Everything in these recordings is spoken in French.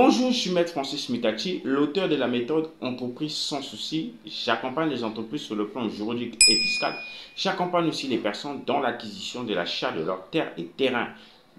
Bonjour, je suis Maître Francis Mitachi, l'auteur de la méthode Entreprise sans souci. J'accompagne les entreprises sur le plan juridique et fiscal. J'accompagne aussi les personnes dans l'acquisition de l'achat de leurs terres et terrains.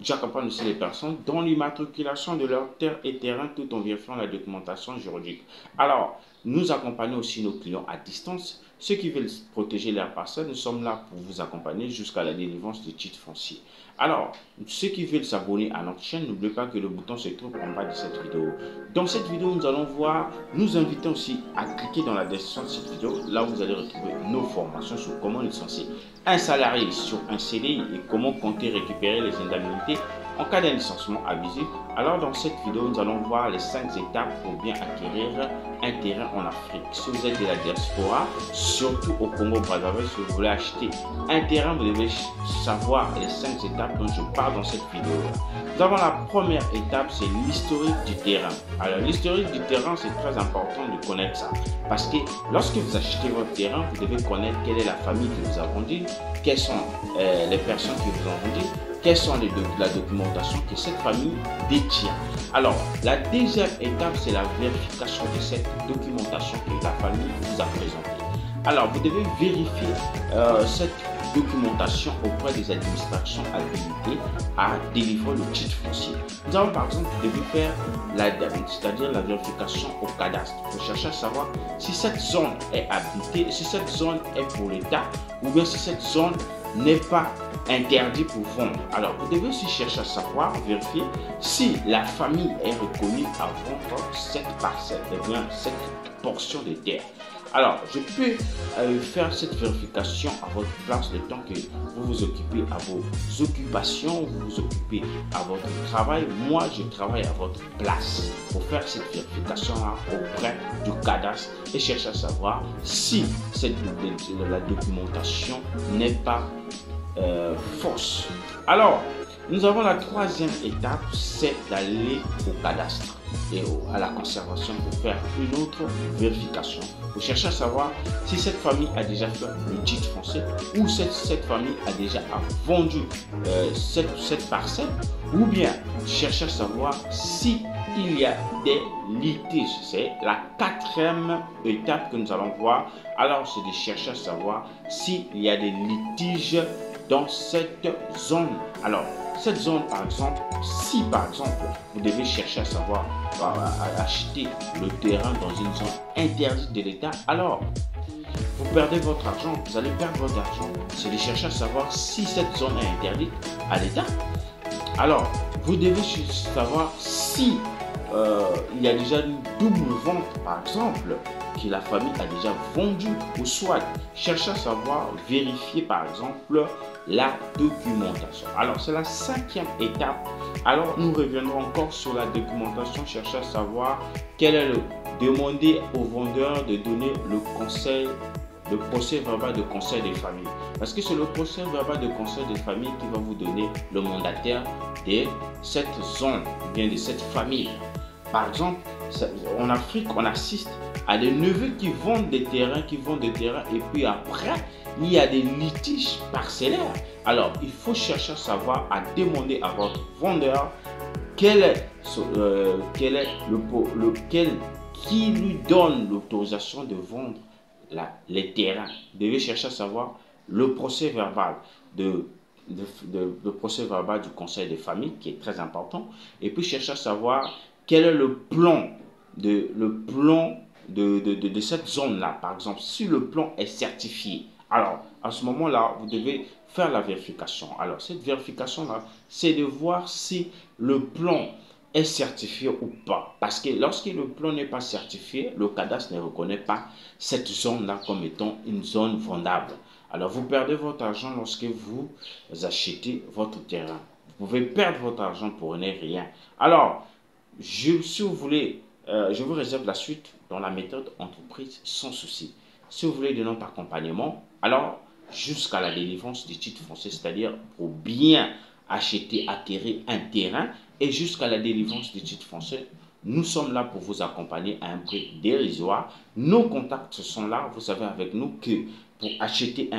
J'accompagne aussi les personnes dans l'immatriculation de leurs terres et terrains tout en vérifiant la documentation juridique. Alors, nous accompagnons aussi nos clients à distance. Ceux qui veulent protéger leurs parcelles, nous sommes là pour vous accompagner jusqu'à la délivrance du titre foncier. Alors, ceux qui veulent s'abonner à notre chaîne, n'oubliez pas que le bouton se trouve en bas de cette vidéo. Dans cette vidéo, nous allons voir, nous invitons aussi à cliquer dans la description de cette vidéo. Là, vous allez retrouver nos formations sur comment licencier un salarié sur un CDI et comment compter récupérer les indemnités en cas d'un licenciement abusif. Alors dans cette vidéo, nous allons voir les 5 étapes pour bien acquérir un terrain en Afrique. Si vous êtes de la diaspora, surtout au Congo-Brazzaville, si vous voulez acheter un terrain, vous devez savoir les 5 étapes dont je parle dans cette vidéo. Nous avons la première étape, c'est l'historique du terrain. Alors l'historique du terrain, c'est très important de connaître ça. Parce que lorsque vous achetez votre terrain, vous devez connaître quelle est la famille qui vous a vendu, quelles sont les personnes qui vous ont vendu, quelles sont la documentation que cette famille détient. Alors, la deuxième étape, c'est la vérification de cette documentation que la famille vous a présentée. Alors, vous devez vérifier cette documentation auprès des administrations habilitées à délivrer le titre foncier. Nous avons par exemple, vous devez faire c'est-à-dire la vérification au cadastre. Vous cherchez à savoir si cette zone est habitée, si cette zone est pour l'État ou bien si cette zone n'est pas interdit pour vendre. Alors, vous devez aussi chercher à savoir, vérifier si la famille est reconnue à vendre cette parcelle, bien cette portion de terre. Alors, je peux faire cette vérification à votre place le temps que vous vous occupez à vos occupations, vous vous occupez à votre travail. Moi, je travaille à votre place pour faire cette vérification-là auprès du cadastre et chercher à savoir si la documentation n'est pas fausse. Alors, nous avons la troisième étape, c'est d'aller au cadastre et à la conservation pour faire une autre vérification. Vous cherchez à savoir si cette famille a déjà fait le titre foncier ou cette famille a déjà vendu cette parcelle, ou bien chercher à savoir si il y a des litiges. C'est la quatrième étape que nous allons voir. Alors, c'est de chercher à savoir s'il y a des litiges dans cette zone. Alors, cette zone, par exemple, si par exemple, vous devez chercher à savoir, à acheter le terrain dans une zone interdite de l'État, alors, vous perdez votre argent, vous allez perdre votre argent. C'est de chercher à savoir si cette zone est interdite à l'État. Alors, vous devez savoir si il y a déjà une double vente, par exemple, que la famille a déjà vendu, ou soit chercher à savoir, vérifier par exemple la documentation. Alors c'est la cinquième étape. Alors nous reviendrons encore sur la documentation, chercher à savoir quel est demander au vendeur de donner le procès verbal de conseil des familles. Parce que c'est le procès verbal de conseil des familles qui va vous donner le mandataire de cette zone, bien de cette famille. Par exemple, en Afrique, on assiste à des neveux qui vendent des terrains, et puis après, il y a des litiges parcellaires. Alors, il faut chercher à savoir, à demander à votre vendeur qui lui donne l'autorisation de vendre les terrains. Vous devez chercher à savoir le procès verbal le procès verbal du conseil de famille, qui est très important, et puis chercher à savoir quel est le plan de cette zone-là. Par exemple, si le plan est certifié, alors à ce moment-là, vous devez faire la vérification. Alors, cette vérification-là, c'est de voir si le plan est certifié ou pas. Parce que lorsque le plan n'est pas certifié, le cadastre ne reconnaît pas cette zone-là comme étant une zone vendable. Alors, vous perdez votre argent lorsque vous achetez votre terrain. Vous pouvez perdre votre argent pour ne rien. Alors, si vous voulez, je vous réserve la suite dans la méthode entreprise sans souci. Si vous voulez de notre accompagnement, alors jusqu'à la délivrance du titre foncier, c'est-à-dire pour bien acheter, acquérir un terrain et jusqu'à la délivrance du titre foncier, nous sommes là pour vous accompagner à un prix dérisoire. Nos contacts sont là. Vous savez avec nous que pour acheter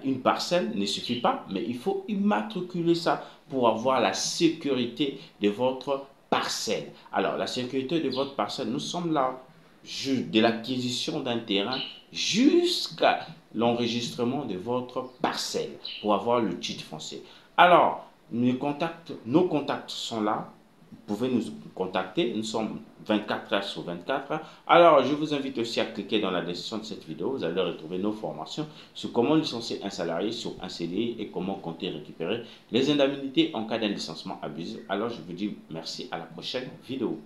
une parcelle ne suffit pas, mais il faut immatriculer ça pour avoir la sécurité de votre parcelle. Alors, la sécurité de votre parcelle, nous sommes là de l'acquisition d'un terrain jusqu'à l'enregistrement de votre parcelle pour avoir le titre foncier. Alors, nos contacts sont là. Vous pouvez nous contacter. Nous sommes 24 heures sur 24 heures. Alors, je vous invite aussi à cliquer dans la description de cette vidéo. Vous allez retrouver nos formations sur comment licencier un salarié sur un CDI et comment compter récupérer les indemnités en cas d'un licenciement abusif. Alors, je vous dis merci à la prochaine vidéo.